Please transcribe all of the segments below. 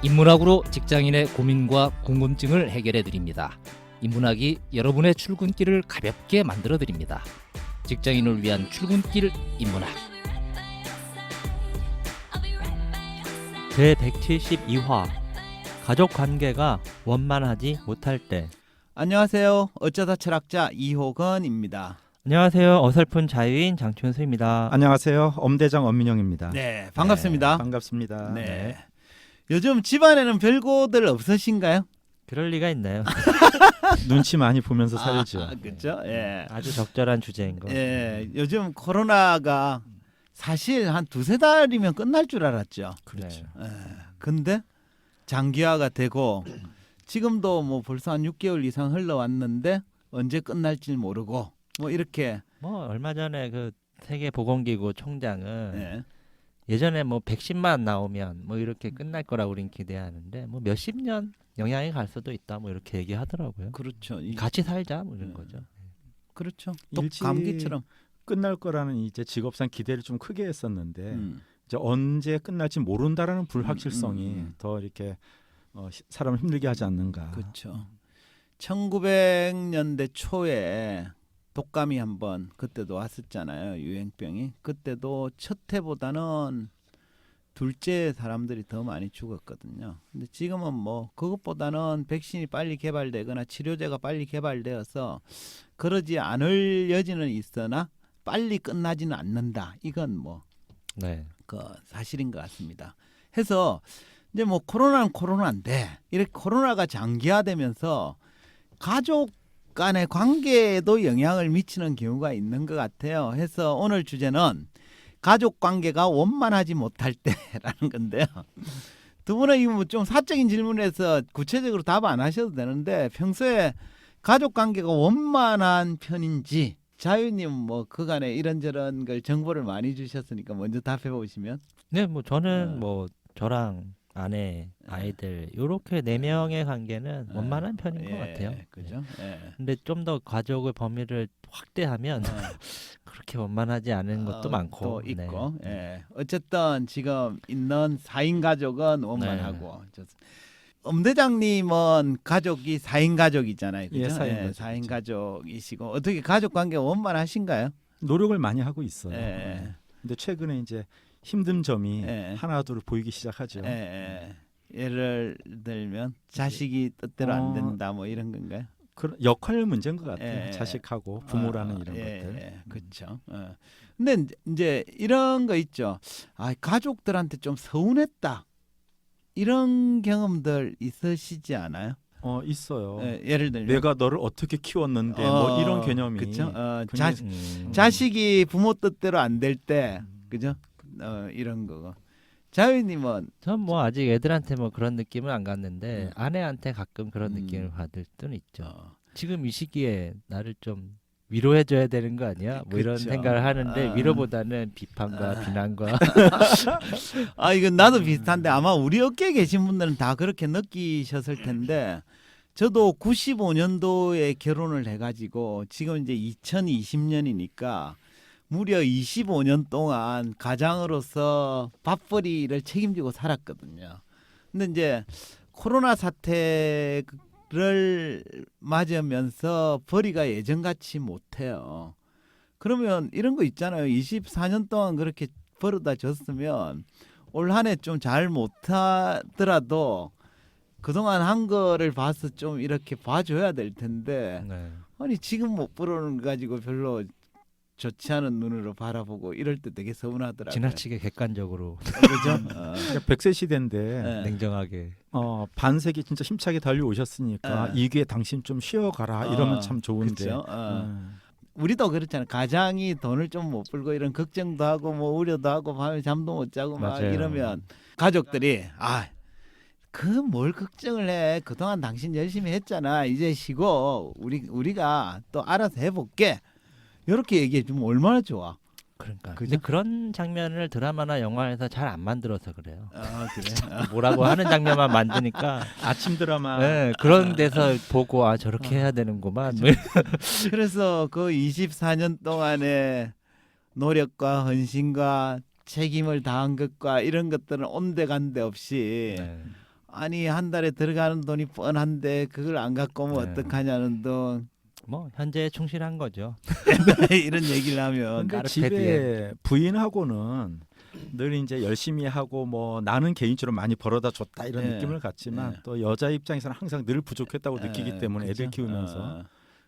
인문학으로 직장인의 고민과 궁금증을 해결해 드립니다. 인문학이 여러분의 출근길을 가볍게 만들어 드립니다. 직장인을 위한 출근길 인문학. 제172화 가족 관계가 원만하지 못할 때. 안녕하세요. 어쩌다 철학자 이호건입니다. 안녕하세요. 어설픈 자유인 장춘수입니다. 안녕하세요. 엄대장 엄민영입니다. 네, 반갑습니다. 반갑습니다. 네. 요즘 집안에는 별고들 없으신가요? 그럴 리가 있나요? 눈치 많이 보면서 살죠. 그렇죠. 예. 아주 적절한 주제인 거. 예. 요즘 코로나가 사실 한 두세 달이면 끝날 줄 알았죠. 그렇죠. 예. 근데 장기화가 되고 지금도 뭐 벌써 한 6개월 이상 흘러왔는데 언제 끝날지 모르고 뭐 이렇게 뭐 얼마 전에 그 세계보건기구 총장은 예. 예전에 뭐 백신만 나오면 뭐 이렇게 끝날 거라고 우린 기대하는데 뭐 몇십 년 영향이 갈 수도 있다 뭐 이렇게 얘기하더라고요. 그렇죠. 같이 살자 뭐 이런 네. 거죠. 그렇죠. 또 일찍 감기처럼 끝날 거라는 이제 직업상 기대를 좀 크게 했었는데 음. 이제 언제 끝날지 모른다라는 불확실성이 음. 더 이렇게 사람을 힘들게 하지 않는가. 그렇죠. 1900년대 초에 독감이 한번 그때도 왔었잖아요. 유행병이. 그때도 첫 해보다는 둘째 사람들이 더 많이 죽었거든요. 근데 지금은 뭐 그것보다는 백신이 빨리 개발되거나 치료제가 빨리 개발되어서 그러지 않을 여지는 있으나 빨리 끝나지는 않는다. 이건 뭐 네. 그 사실인 것 같습니다. 해서 이제 뭐 코로나는 코로나인데 이렇게 코로나가 장기화되면서 가족 간의 관계에도 영향을 미치는 경우가 있는 것 같아요. 해서 오늘 주제는 가족 관계가 원만하지 못할 때라는 건데요. 두 분은 이거 좀 사적인 질문에서 구체적으로 답 안 하셔도 되는데 평소에 가족 관계가 원만한 편인지 자유님 뭐 그간에 이런저런 걸 정보를 많이 주셨으니까 먼저 답해 보시면. 네, 뭐 저는 어. 뭐 저랑 아내, 아이들 요렇게 네 명의 관계는 원만한 편인 것 같아요. 그죠? 예. 근데 좀 더 가족의 범위를 확대하면 그렇게 원만하지 않은 것도 많고 또 있고. 네. 예. 어쨌든 지금 있는 4인 가족은 원만하고. 엄대장님은 가족이 4인 가족이잖아요. 그죠? 예, 4인 예, 가족이죠. 4인 가족이시고 어떻게 가족 관계가 원만하신가요? 노력을 많이 하고 있어요. 예. 근데 최근에 이제 힘든 점이 예. 하나둘 보이기 시작하죠. 예. 예를 들면 자식이 뜻대로 안 어, 된다 뭐 이런 건가요? 그런 역할 문제인 것 같아요. 예. 자식하고 부모라는 이런 예, 것들. 예, 그렇죠. 근데 이제 이런 거 있죠. 아, 가족들한테 좀 서운했다. 이런 경험들 있으시지 않아요? 있어요. 예를 들면 내가 너를 어떻게 키웠는데 뭐 이런 개념이 그렇죠. 굉장히 자식이 부모 뜻대로 안 될 때, 그죠? 이런 거. 자유님은 전 뭐 아직 애들한테 뭐 그런 느낌은 안 갔는데 음. 아내한테 가끔 그런 음. 느낌을 받을 때는 있죠. 어, 지금 이 시기에 나를 좀 위로해줘야 되는 거 아니야? 뭐 이런 그쵸. 생각을 하는데 아. 위로보다는 비판과 비난과 이건 나도 비슷한데 아마 우리 업계에 계신 분들은 다 그렇게 느끼셨을 텐데 저도 95년도에 결혼을 해가지고 지금 이제 2020년이니까 무려 25년 동안 가장으로서 밥벌이를 책임지고 살았거든요. 근데 이제 코로나 사태를 맞으면서 벌이가 예전같이 못해요. 그러면 이런 거 있잖아요. 24년 동안 그렇게 벌어다 줬으면 올 한 해 좀 잘 못하더라도 그동안 한 거를 봐서 좀 이렇게 봐줘야 될 텐데 네. 아니 지금 못 벌어는 거 가지고 별로 좋지 않은 눈으로 바라보고 이럴 때 되게 서운하더라고요. 지나치게 객관적으로 그죠? 그러니까 100세 시대인데 네. 냉정하게 반세기 진짜 힘차게 달려오셨으니까 네. 이 기회에 당신 좀 쉬어가라 이러면 참 좋은데. 그쵸? 우리도 그렇잖아요. 가장이 돈을 좀 못 벌고 이런 걱정도 하고 뭐 우려도 하고 밤에 잠도 못 자고 막 맞아요. 이러면 가족들이 그 뭘 걱정을 해. 그동안 당신 열심히 했잖아. 이제 쉬고 우리가 또 알아서 해볼게. 이렇게 얘기해 주면 얼마나 좋아. 그러니까 그죠? 근데 그런 장면을 드라마나 영화에서 잘 안 만들어서 그래요. 그래. 뭐라고 하는 장면만 만드니까 아침 드라마 네, 그런 데서 보고 저렇게 해야 되는구만. 그래서 그 24년 동안의 노력과 헌신과 책임을 다한 것과 이런 것들은 온데간데 없이 네. 아니 한 달에 들어가는 돈이 뻔한데 그걸 안 갖고 오면 네. 어떡하냐는 돈 뭐 현재에 충실한 거죠. 이런 얘기를 하면 근데 까르페 집에 부인하고는 늘 이제 열심히 하고 뭐 나는 개인적으로 많이 벌어다 줬다 이런 예. 느낌을 갖지만 예. 또 여자 입장에서는 항상 늘 부족했다고 느끼기 때문에 그죠? 애들 키우면서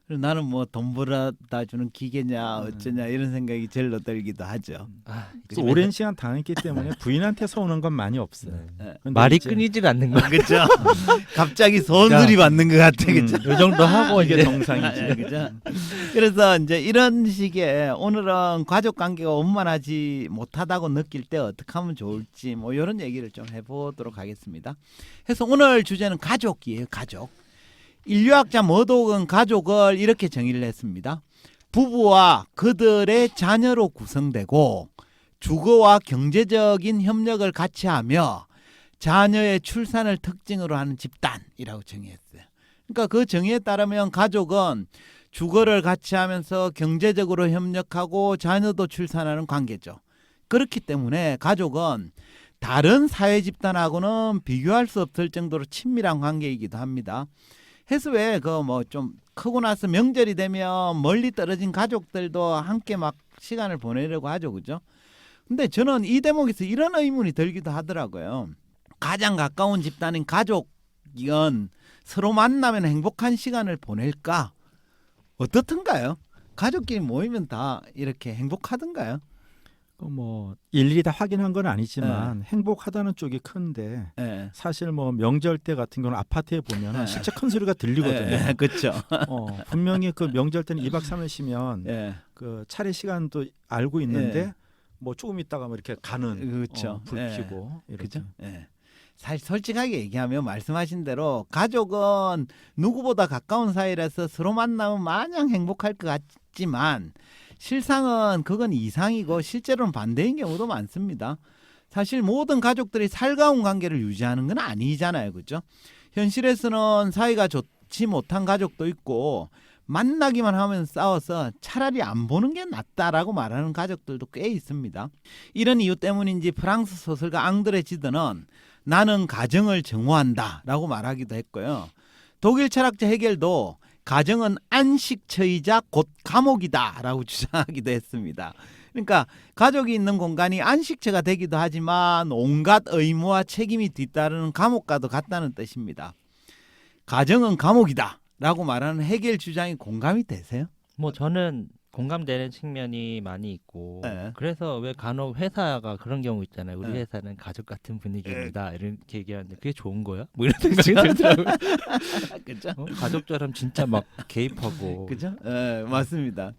그리고 나는 뭐 돈 벌어다 주는 기계냐 어쩌냐 이런 생각이 절로 들기도 하죠. 아, 또 오랜 시간 당했기 때문에 부인한테 서오는 건 많이 없어요. 네. 근데 말이 이제 끊이질 않는 거. 그렇죠. 갑자기 손들이 받는 것 같아, 그죠? 이 정도 하고 이게 이제 정상이지. 그죠? 그래서 이제 이런 식의 오늘은 가족 관계가 원만하지 못하다고 느낄 때 어떻게 하면 좋을지 뭐 이런 얘기를 좀 해보도록 하겠습니다. 그래서 오늘 주제는 가족이에요, 가족. 인류학자 머독은 가족을 이렇게 정의를 했습니다. 부부와 그들의 자녀로 구성되고 주거와 경제적인 협력을 같이 하며 자녀의 출산을 특징으로 하는 집단이라고 정의했어요. 그러니까 그 정의에 따르면 가족은 주거를 같이 하면서 경제적으로 협력하고 자녀도 출산하는 관계죠. 그렇기 때문에 가족은 다른 사회 집단하고는 비교할 수 없을 정도로 친밀한 관계이기도 합니다. 해서 왜 그 뭐 좀 크고 나서 명절이 되면 멀리 떨어진 가족들도 함께 막 시간을 보내려고 하죠, 그죠? 근데 저는 이 대목에서 이런 의문이 들기도 하더라고요. 가장 가까운 집단인 가족은 서로 만나면 행복한 시간을 보낼까? 어떻든가요? 가족끼리 모이면 다 이렇게 행복하던가요? 뭐 일일이 다 확인한 건 아니지만 행복하다는 쪽이 큰데 예. 사실 뭐 명절 때 같은 경우는 아파트에 보면 네. 실제 큰 소리가 들리거든요. 그렇죠. 분명히 그 명절 때는 2박 3일 쉬면 예. 그 차례 시간도 알고 있는데 예. 뭐 조금 있다가 뭐 이렇게 가는 그렇죠. 불 예. 켜고 이렇게. 그죠? 예. 사실 솔직하게 얘기하면 말씀하신 대로 가족은 누구보다 가까운 사이라서 서로 만나면 마냥 행복할 것 같지만 실상은 그건 이상이고 실제로는 반대인 경우도 많습니다. 사실 모든 가족들이 살가운 관계를 유지하는 건 아니잖아요. 그죠? 현실에서는 사이가 좋지 못한 가족도 있고 만나기만 하면 싸워서 차라리 안 보는 게 낫다라고 말하는 가족들도 꽤 있습니다. 이런 이유 때문인지 프랑스 소설가 앙드레 지드는 나는 가정을 정오한다라고 말하기도 했고요. 독일 철학자 헤겔도 가정은 안식처이자 곧 감옥이다라고 주장하기도 했습니다. 그러니까 가족이 있는 공간이 안식처가 되기도 하지만 온갖 의무와 책임이 뒤따르는 감옥과도 같다는 뜻입니다. 가정은 감옥이다라고 말하는 헤겔 주장이 공감이 되세요? 뭐 저는 공감되는 측면이 많이 있고 네. 그래서 왜 간혹 회사가 그런 경우 있잖아요. 우리 네. 회사는 가족 같은 분위기입니다. 이렇게 얘기하는데 그게 좋은 거야? 뭐 이런 생각이 들더라고요. 그죠? 가족처럼 진짜 막 개입하고 그죠? 예, 맞습니다.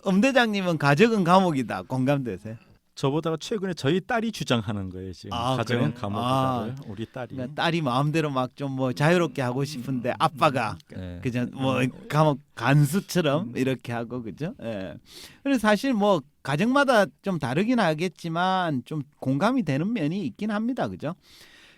엄대장님은 가족은 감옥이다. 공감되세요? 저보다가 최근에 저희 딸이 주장하는 거예요. 지금 아, 가정은 그래요? 감옥이다를 우리 딸이. 그러니까 딸이 마음대로 막 좀 뭐 자유롭게 하고 싶은데 아빠가 네. 그죠? 뭐 감옥 간수처럼 이렇게 하고 그죠? 예. 그래서 사실 뭐 가정마다 좀 다르긴 하겠지만 좀 공감이 되는 면이 있긴 합니다. 그죠?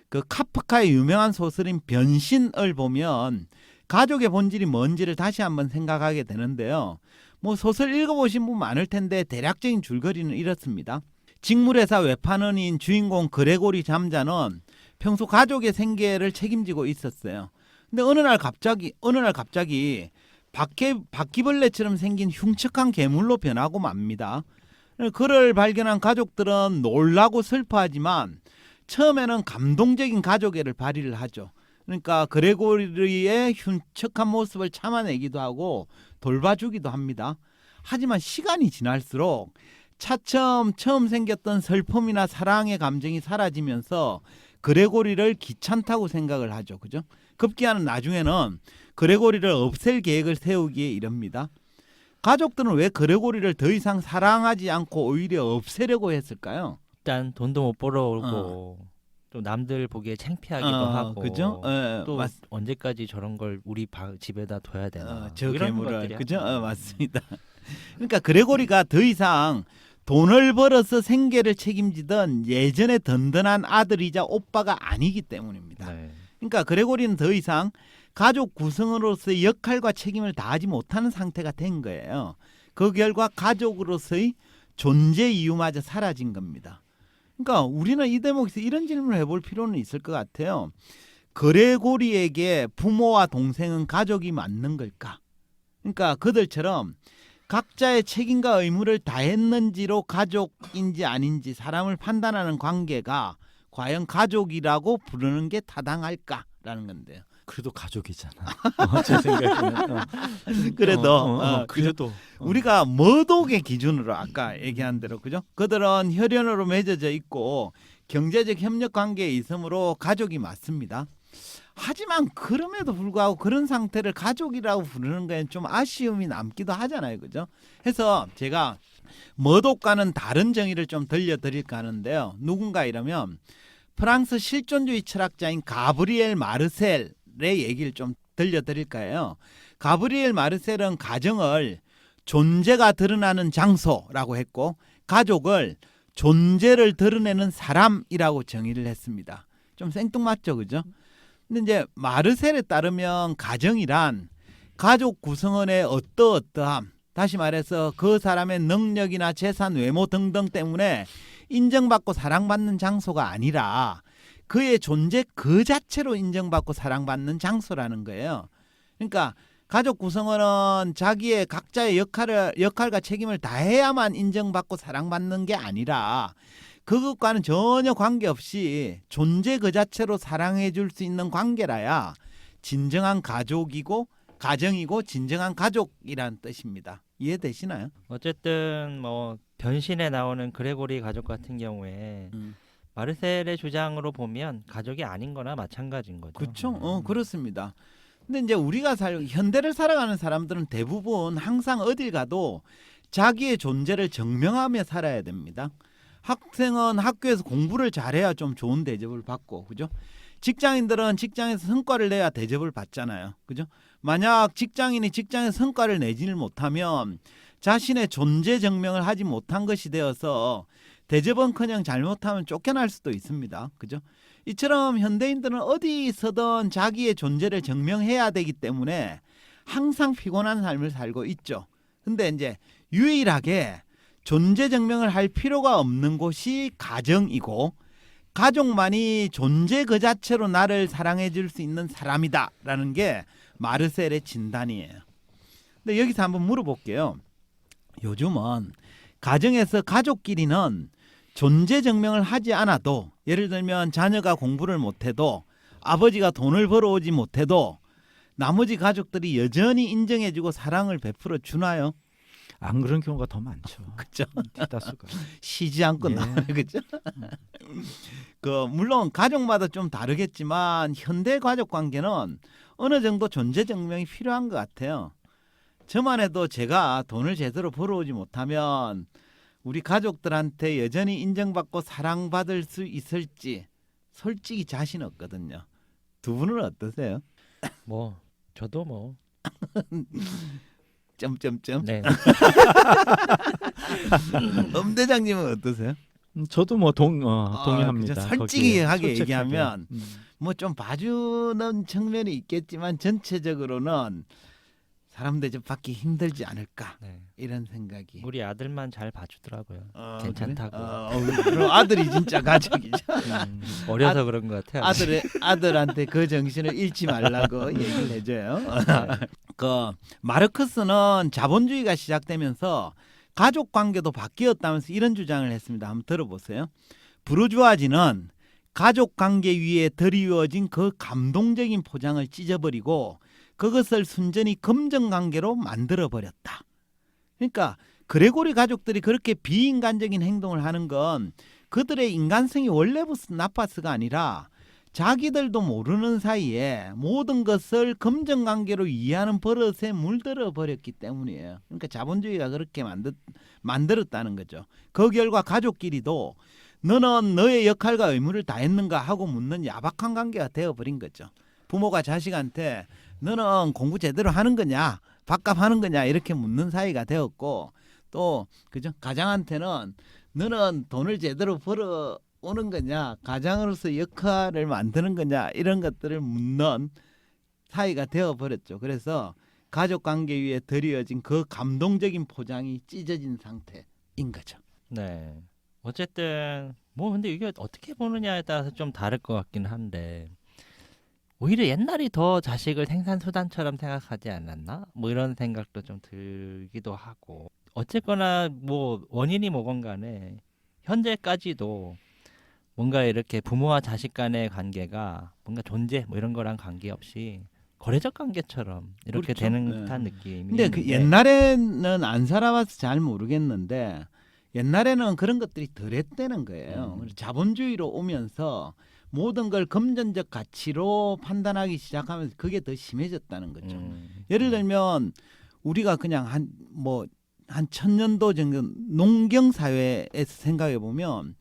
그 카프카의 유명한 소설인 변신을 보면 가족의 본질이 뭔지를 다시 한번 생각하게 되는데요. 뭐 소설 읽어보신 분 많을 텐데 대략적인 줄거리는 이렇습니다. 직물회사 외판원인 주인공 그레고리 잠자는 평소 가족의 생계를 책임지고 있었어요. 근데 어느 날 갑자기 바퀴벌레처럼 생긴 흉측한 괴물로 변하고 맙니다. 그를 발견한 가족들은 놀라고 슬퍼하지만 처음에는 감동적인 가족애를 발휘를 하죠. 그러니까 그레고리의 흉측한 모습을 참아내기도 하고 돌봐주기도 합니다. 하지만 시간이 지날수록 차츰 처음 생겼던 슬픔이나 사랑의 감정이 사라지면서 그레고리를 귀찮다고 생각을 하죠. 그죠? 급기야는 나중에는 그레고리를 없앨 계획을 세우기에 이릅니다. 가족들은 왜 그레고리를 더 이상 사랑하지 않고 오히려 없애려고 했을까요? 일단 돈도 못 벌어오고 또 남들 보기에 창피하기도 하고 그죠? 또 언제까지 저런 걸 우리 집에다 둬야 되나 저 뭐 이런 괴물을 것들이 그죠? 하죠. 맞습니다. 그러니까 그레고리가 더 이상 돈을 벌어서 생계를 책임지던 예전의 든든한 아들이자 오빠가 아니기 때문입니다. 네. 그러니까 그레고리는 더 이상 가족 구성으로서의 역할과 책임을 다하지 못하는 상태가 된 거예요. 그 결과 가족으로서의 존재 이유마저 사라진 겁니다. 그러니까 우리는 이 대목에서 이런 질문을 해볼 필요는 있을 것 같아요. 그레고리에게 부모와 동생은 가족이 맞는 걸까? 그러니까 그들처럼 각자의 책임과 의무를 다했는지로 가족인지 아닌지 사람을 판단하는 관계가 과연 가족이라고 부르는 게 타당할까라는 건데요. 그래도 가족이잖아. 제 생각에는. 그래도 그래도 우리가 머독의 기준으로 아까 얘기한 대로 그죠? 그들은 혈연으로 맺어져 있고 경제적 협력 관계에 있으므로 가족이 맞습니다. 하지만 그럼에도 불구하고 그런 상태를 가족이라고 부르는 거에는 좀 아쉬움이 남기도 하잖아요. 그죠? 해서 제가 머독과는 다른 정의를 좀 들려드릴까 하는데요. 누군가 이러면 프랑스 실존주의 철학자인 가브리엘 마르셀의 얘기를 좀 들려드릴까 해요. 가브리엘 마르셀은 가정을 존재가 드러나는 장소라고 했고 가족을 존재를 드러내는 사람이라고 정의를 했습니다. 좀 생뚱맞죠, 그죠? 근데 이제 마르셀에 따르면 가정이란 가족 구성원의 어떠어떠함, 다시 말해서 그 사람의 능력이나 재산, 외모 등등 때문에 인정받고 사랑받는 장소가 아니라 그의 존재 그 자체로 인정받고 사랑받는 장소라는 거예요. 그러니까 가족 구성원은 자기의 각자의 역할과 책임을 다해야만 인정받고 사랑받는 게 아니라 그것과는 전혀 관계없이 존재 그 자체로 사랑해 줄 수 있는 관계라야 진정한 가족이고 가정이고 진정한 가족이란 뜻입니다. 이해되시나요? 어쨌든 뭐 변신에 나오는 그레고리 가족 같은 경우에 마르셀의 주장으로 보면 가족이 아닌 거나 마찬가지인 거죠. 그렇죠. 그렇습니다. 근데 이제 우리가 현대를 살아가는 사람들은 대부분 항상 어딜 가도 자기의 존재를 증명하며 살아야 됩니다. 학생은 학교에서 공부를 잘해야 좀 좋은 대접을 받고, 그죠? 직장인들은 직장에서 성과를 내야 대접을 받잖아요. 그죠? 만약 직장인이 직장에서 성과를 내지를 못하면 자신의 존재 증명을 하지 못한 것이 되어서 대접은커녕 잘못하면 쫓겨날 수도 있습니다. 그죠? 이처럼 현대인들은 어디서든 자기의 존재를 증명해야 되기 때문에 항상 피곤한 삶을 살고 있죠. 근데 이제 유일하게 존재 증명을 할 필요가 없는 곳이 가정이고 가족만이 존재 그 자체로 나를 사랑해 줄 수 있는 사람이다라는 게 마르셀의 진단이에요. 근데 여기서 한번 물어볼게요. 요즘은 가정에서 가족끼리는 존재 증명을 하지 않아도 예를 들면 자녀가 공부를 못해도 아버지가 돈을 벌어오지 못해도 나머지 가족들이 여전히 인정해주고 사랑을 베풀어 주나요? 안 그런 경우가 더 많죠. 그죠? 대다수가. 쉬지 않고 예. 나와요, 그죠? 물론 가족마다 좀 다르겠지만 현대 가족 관계는 어느 정도 존재 증명이 필요한 것 같아요. 저만 해도 제가 돈을 제대로 벌어오지 못하면 우리 가족들한테 여전히 인정받고 사랑받을 수 있을지 솔직히 자신 없거든요. 두 분은 어떠세요? 뭐 저도 뭐 점점점. 네. 엄대장님은 어떠세요? 저도 뭐 동의합니다. 그죠? 솔직하게 거기에. 얘기하면 음. 뭐 좀 봐주는 측면이 있겠지만 전체적으로는 사람 대접받기 힘들지 않을까 네. 이런 생각이. 우리 아들만 잘 봐주더라고요. 괜찮다고. 그럼 아들이 진짜 가족이죠. 어려서 그런 것 같아요. 아들한테 그 정신을 잃지 말라고 얘기를 해줘요. 그 마르크스는 자본주의가 시작되면서 가족 관계도 바뀌었다면서 이런 주장을 했습니다. 한번 들어보세요. 부르주아지는 가족 관계 위에 드리워진 그 감동적인 포장을 찢어버리고 그것을 순전히 금전 관계로 만들어 버렸다. 그러니까 그레고리 가족들이 그렇게 비인간적인 행동을 하는 건 그들의 인간성이 원래부터 나빴어가 아니라 자기들도 모르는 사이에 모든 것을 금전 관계로 이해하는 버릇에 물들어 버렸기 때문이에요. 그러니까 자본주의가 그렇게 만들었다는 거죠. 그 결과 가족끼리도 너는 너의 역할과 의무를 다했는가 하고 묻는 야박한 관계가 되어버린 거죠. 부모가 자식한테 너는 공부 제대로 하는 거냐, 밥값 하는 거냐 이렇게 묻는 사이가 되었고 또 그죠? 가장한테는 너는 돈을 제대로 벌어 오는 거냐, 가장으로서 역할을 만드는 거냐 이런 것들을 묻는 사이가 되어버렸죠. 그래서 가족관계 위에 드리워진 그 감동적인 포장이 찢어진 상태인 거죠. 네. 어쨌든 뭐 근데 이게 어떻게 보느냐에 따라서 좀 다를 것 같긴 한데 오히려 옛날이 더 자식을 생산수단처럼 생각하지 않았나? 뭐 이런 생각도 좀 들기도 하고 어쨌거나 뭐 원인이 뭐건 간에 현재까지도 뭔가 이렇게 부모와 자식 간의 관계가 뭔가 존재 뭐 이런 거랑 관계없이 거래적 관계처럼 이렇게 그렇죠. 되는 네. 듯한 느낌이 근데 그 있는데 옛날에는 안 살아봐서 잘 모르겠는데 옛날에는 그런 것들이 덜했다는 거예요. 그래서 자본주의로 오면서 모든 걸 금전적 가치로 판단하기 시작하면서 그게 더 심해졌다는 거죠. 예를 들면 우리가 그냥 한 1000년도 정도 농경 사회에서 생각해 보면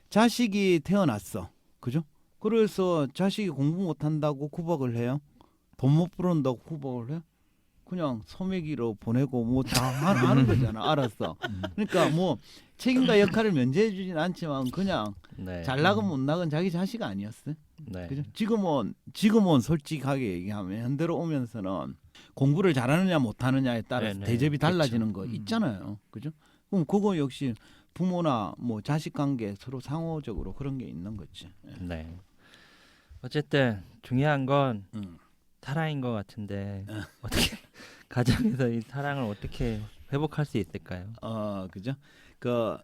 자식이 태어났어. 그죠? 그래서 자식이 공부 못 한다고 구박을 해요. 돈 못 벌어온다고 구박을 해? 그냥 소매기로 보내고 뭐 다 하는 거잖아. 알았어. 그러니까 뭐 책임과 역할을 면제해 주진 않지만 그냥 네. 잘 나건 못 나건 자기 자식 아니었어요. 네. 그죠? 지금은 솔직하게 얘기하면 현대로 오면서는 공부를 잘하느냐 못하느냐에 따라서 네네. 대접이 달라지는 거 그렇죠. 있잖아요. 그죠? 그럼 그거 역시 부모나 뭐 자식 관계 서로 상호적으로 그런 게 있는 거지. 예. 네. 어쨌든 중요한 건 음. 사랑인 것 같은데 어. 어떻게 가정에서 이 사랑을 어떻게 회복할 수 있을까요? 그죠? 그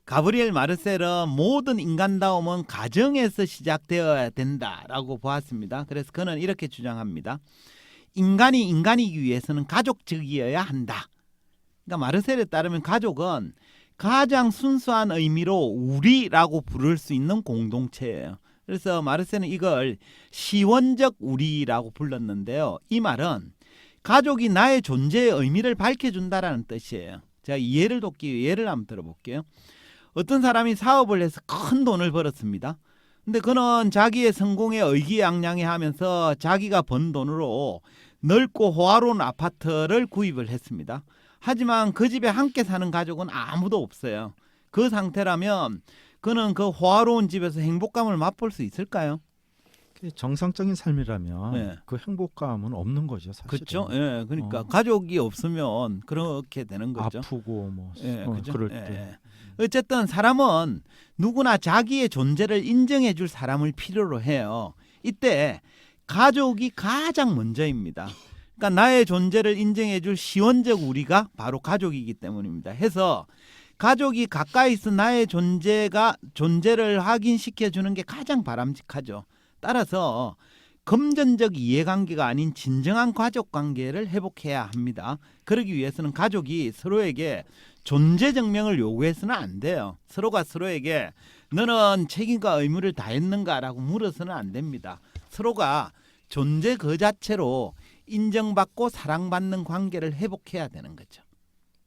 가브리엘 마르셀은 모든 인간다움은 가정에서 시작되어야 된다라고 보았습니다. 그래서 그는 이렇게 주장합니다. 인간이 인간이기 위해서는 가족적이어야 한다. 그러니까 마르셀에 따르면 가족은 가장 순수한 의미로 우리라고 부를 수 있는 공동체예요. 그래서 마르셀은 이걸 시원적 우리라고 불렀는데요. 이 말은 가족이 나의 존재의 의미를 밝혀준다라는 뜻이에요. 제가 이해를 돕기 위해 예를 한번 들어볼게요. 어떤 사람이 사업을 해서 큰 돈을 벌었습니다. 근데 그는 자기의 성공에 의기양양해하면서 자기가 번 돈으로 넓고 호화로운 아파트를 구입을 했습니다. 하지만 그 집에 함께 사는 가족은 아무도 없어요. 그 상태라면 그는 그 호화로운 집에서 행복감을 맛볼 수 있을까요? 정상적인 삶이라면 네. 그 행복감은 없는 거죠, 사실은. 그렇죠. 예, 그러니까 어. 가족이 없으면 그렇게 되는 거죠. 아프고 뭐 예, 그죠? 그럴 예, 때. 예. 어쨌든 사람은 누구나 자기의 존재를 인정해줄 사람을 필요로 해요. 이때 가족이 가장 먼저입니다. 그러니까 나의 존재를 인정해줄 시원적 우리가 바로 가족이기 때문입니다. 해서 가족이 가까이서 나의 존재를 확인시켜주는 게 가장 바람직하죠. 따라서 금전적 이해관계가 아닌 진정한 가족관계를 회복해야 합니다. 그러기 위해서는 가족이 서로에게 존재 증명을 요구해서는 안 돼요. 서로가 서로에게 너는 책임과 의무를 다했는가라고 물어서는 안 됩니다. 서로가 존재 그 자체로 인정받고 사랑받는 관계를 회복해야 되는 거죠.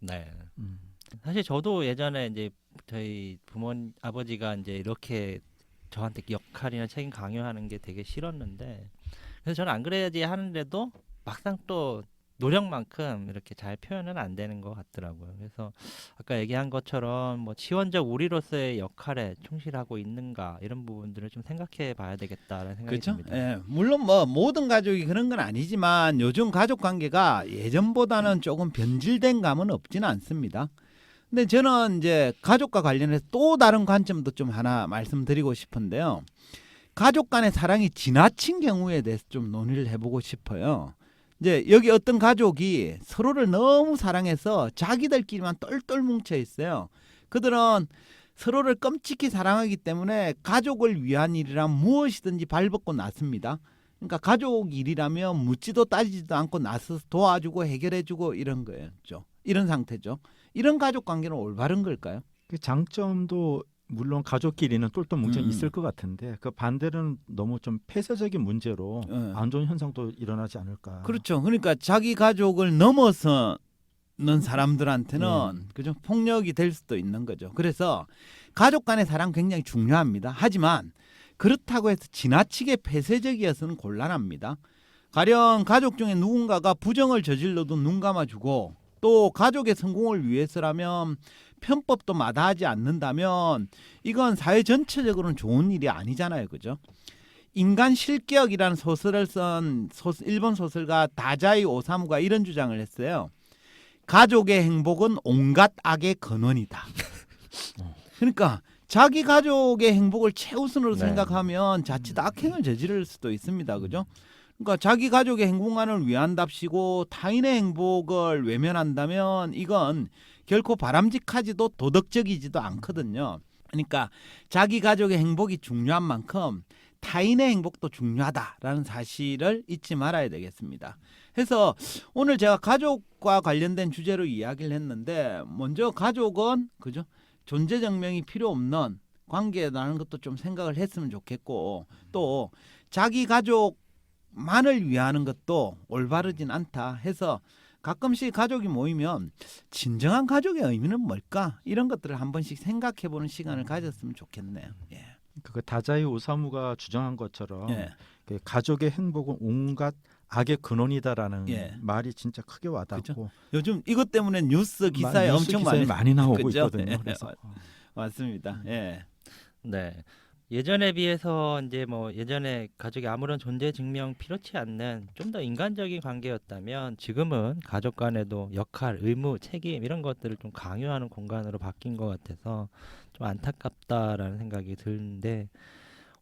네. 음. 사실 저도 예전에 이제 저희 아버지가 이제 이렇게 저한테 역할이나 책임 강요하는 게 되게 싫었는데 그래서 저는 안 그래야지 하는데도 막상 또 노력만큼 이렇게 잘 표현은 안 되는 것 같더라고요. 그래서 아까 얘기한 것처럼 뭐 치원적 우리로서의 역할에 충실하고 있는가 이런 부분들을 좀 생각해 봐야 되겠다라는 생각이 그렇죠? 듭니다. 예, 물론 뭐 모든 가족이 그런 건 아니지만 요즘 가족 관계가 예전보다는 조금 변질된 감은 없지는 않습니다. 근데 저는 이제 가족과 관련해서 또 다른 관점도 좀 하나 말씀드리고 싶은데요. 가족 간의 사랑이 지나친 경우에 대해서 좀 논의를 해보고 싶어요. 이제 여기 어떤 가족이 서로를 너무 사랑해서 자기들끼리만 똘똘 뭉쳐 있어요. 그들은 서로를 끔찍히 사랑하기 때문에 가족을 위한 일이란 무엇이든지 발벗고 나섭니다. 그러니까 가족 일이라면 묻지도 따지지도 않고 나서서 도와주고 해결해주고 이런 거였죠. 이런 상태죠. 이런 가족 관계는 올바른 걸까요? 그 장점도 물론 가족끼리는 똘똘 뭉쳐 있을 것 같은데 그 반대로는 너무 좀 폐쇄적인 문제로 안 좋은 현상도 일어나지 않을까. 그렇죠. 그러니까 자기 가족을 넘어서는 사람들한테는 그죠? 폭력이 될 수도 있는 거죠. 그래서 가족 간의 사랑 굉장히 중요합니다. 하지만 그렇다고 해서 지나치게 폐쇄적이어서는 곤란합니다. 가령 가족 중에 누군가가 부정을 저질러도 눈 감아주고 또 가족의 성공을 위해서라면 편법도 마다하지 않는다면 이건 사회 전체적으로는 좋은 일이 아니잖아요. 그죠? 인간 실격이라는 소설을 쓴 일본 소설가 다자이 오사무가 이런 주장을 했어요. 가족의 행복은 온갖 악의 근원이다. 그러니까 자기 가족의 행복을 최우선으로 네. 생각하면 자칫 악행을 저지를 수도 있습니다. 그죠? 그러니까 자기 가족의 행복만을 위한답시고 타인의 행복을 외면한다면 이건 결코 바람직하지도 도덕적이지도 않거든요. 그러니까 자기 가족의 행복이 중요한 만큼 타인의 행복도 중요하다라는 사실을 잊지 말아야 되겠습니다. 해서 오늘 제가 가족과 관련된 주제로 이야기를 했는데 먼저 가족은 그죠? 존재 증명이 필요 없는 관계라는 것도 좀 생각을 했으면 좋겠고 또 자기 가족만을 위하는 것도 올바르진 않다 해서 가끔씩 가족이 모이면 진정한 가족의 의미는 뭘까? 이런 것들을 한 번씩 생각해보는 시간을 가졌으면 좋겠네요. 예. 그 다자이 오사무가 주장한 것처럼 예. 그 가족의 행복은 온갖 악의 근원이다라는 예. 말이 진짜 크게 와닿고 요즘 이것 때문에 뉴스 기사에 뉴스 엄청 기사에 많이 나오고 그죠? 있거든요. 예. 그래서 맞습니다. 예. 네. 예전에 비해서 이제 뭐 예전에 가족이 아무런 존재 증명 필요치 않는 좀 더 인간적인 관계였다면 지금은 가족 간에도 역할, 의무, 책임 이런 것들을 좀 강요하는 공간으로 바뀐 것 같아서 좀 안타깝다라는 생각이 드는데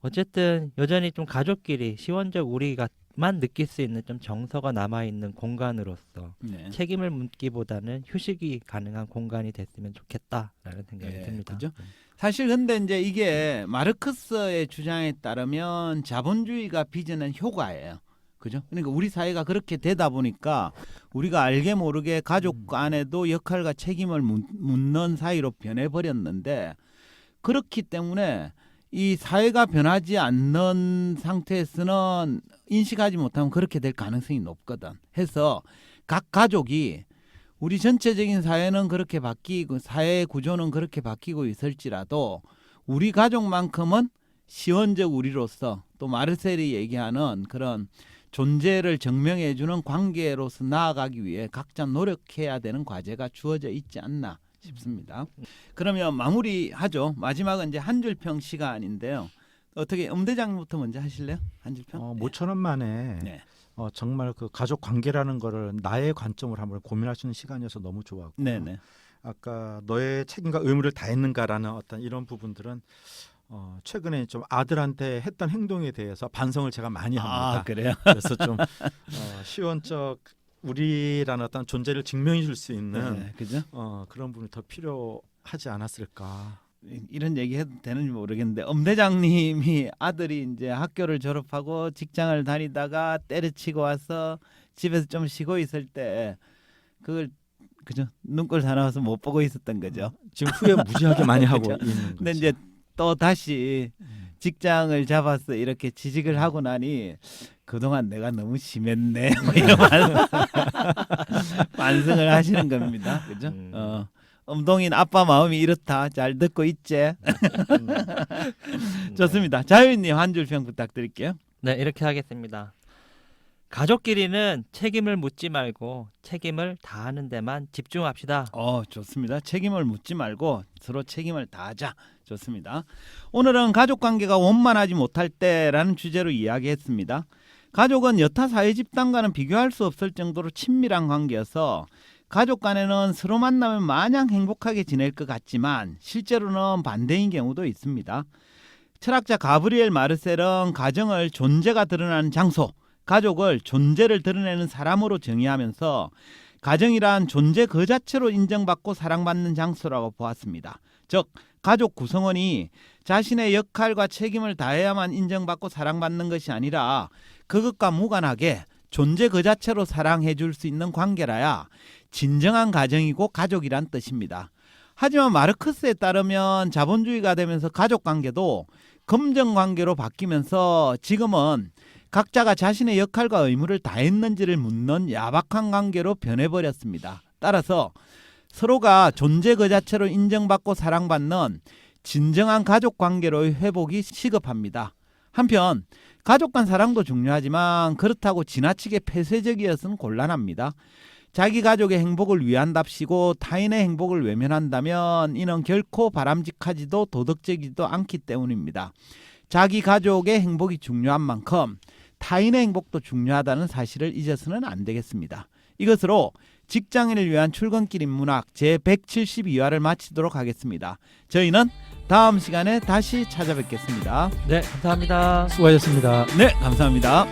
어쨌든 여전히 좀 가족끼리 시원적 우리가만 느낄 수 있는 좀 정서가 남아 있는 공간으로서 네. 책임을 묻기보다는 휴식이 가능한 공간이 됐으면 좋겠다라는 생각이 예, 듭니다. 그죠? 사실 근데 이제 이게 마르크스의 주장에 따르면 자본주의가 빚어낸 효과예요. 그죠? 그러니까 우리 사회가 그렇게 되다 보니까 우리가 알게 모르게 가족 안에도 역할과 책임을 묻는 사이로 변해버렸는데 그렇기 때문에 이 사회가 변하지 않는 상태에서는 인식하지 못하면 그렇게 될 가능성이 높거든. 해서 각 가족이 우리 전체적인 사회는 그렇게 바뀌고 사회 구조는 그렇게 바뀌고 있을지라도 우리 가족만큼은 시원적 우리로서 또 마르셀이 얘기하는 그런 존재를 증명해주는 관계로서 나아가기 위해 각자 노력해야 되는 과제가 주어져 있지 않나 싶습니다. 그러면 마무리하죠. 마지막은 이제 한 줄 평 시간인데요. 어떻게 엄대장부터 먼저 하실래요? 한 줄 평? 모처럼 만에 네. 정말 그 가족 관계라는 거를 나의 관점으로 한번 고민할 수 있는 시간이어서 너무 좋았고 네네. 아까 너의 책임과 의무를 다했는가라는 어떤 이런 부분들은 최근에 좀 아들한테 했던 행동에 대해서 반성을 제가 많이 합니다. 아 그래요? 그래서 좀 시원적 우리라는 어떤 존재를 증명해 줄 수 있는 네, 그죠? 그런 부분이 더 필요하지 않았을까. 이런 얘기 해도 되는지 모르겠는데 엄대장님이 아들이 이제 학교를 졸업하고 직장을 다니다가 때려치고 와서 집에서 좀 쉬고 있을 때 그걸 그죠? 눈꼴 사나워서 못 보고 있었던 거죠. 지금 후회 무지하게 많이 하고 그렇죠. 있는 거죠. 근데 이제 또 다시 직장을 잡아서 이렇게 취직을 하고 나니 그동안 내가 너무 심했네 뭐 이런 반성을 하시는 겁니다. 그죠? 엄동인 아빠 마음이 이렇다. 잘 듣고 있지? 좋습니다. 자유님 한 줄 평 부탁드릴게요. 네, 이렇게 하겠습니다. 가족끼리는 책임을 묻지 말고 책임을 다하는 데만 집중합시다. 좋습니다. 책임을 묻지 말고 서로 책임을 다하자. 좋습니다. 오늘은 가족관계가 원만하지 못할 때라는 주제로 이야기했습니다. 가족은 여타 사회 집단과는 비교할 수 없을 정도로 친밀한 관계여서 가족 간에는 서로 만나면 마냥 행복하게 지낼 것 같지만 실제로는 반대인 경우도 있습니다. 철학자 가브리엘 마르셀은 가정을 존재가 드러나는 장소, 가족을 존재를 드러내는 사람으로 정의하면서 가정이란 존재 그 자체로 인정받고 사랑받는 장소라고 보았습니다. 즉 가족 구성원이 자신의 역할과 책임을 다해야만 인정받고 사랑받는 것이 아니라 그것과 무관하게 존재 그 자체로 사랑해 줄 수 있는 관계라야 진정한 가정이고 가족이란 뜻입니다. 하지만 마르크스에 따르면 자본주의가 되면서 가족관계도 검정관계로 바뀌면서 지금은 각자가 자신의 역할과 의무를 다했는지를 묻는 야박한 관계로 변해버렸습니다. 따라서 서로가 존재 그 자체로 인정받고 사랑받는 진정한 가족관계로의 회복이 시급합니다. 한편 가족 간 사랑도 중요하지만 그렇다고 지나치게 폐쇄적이어서는 곤란합니다. 자기 가족의 행복을 위한답시고 타인의 행복을 외면한다면 이는 결코 바람직하지도 도덕적이지도 않기 때문입니다. 자기 가족의 행복이 중요한 만큼 타인의 행복도 중요하다는 사실을 잊어서는 안 되겠습니다. 이것으로 직장인을 위한 출근길 인문학 제172화를 마치도록 하겠습니다. 저희는 다음 시간에 다시 찾아뵙겠습니다. 네, 감사합니다. 수고하셨습니다. 네, 감사합니다.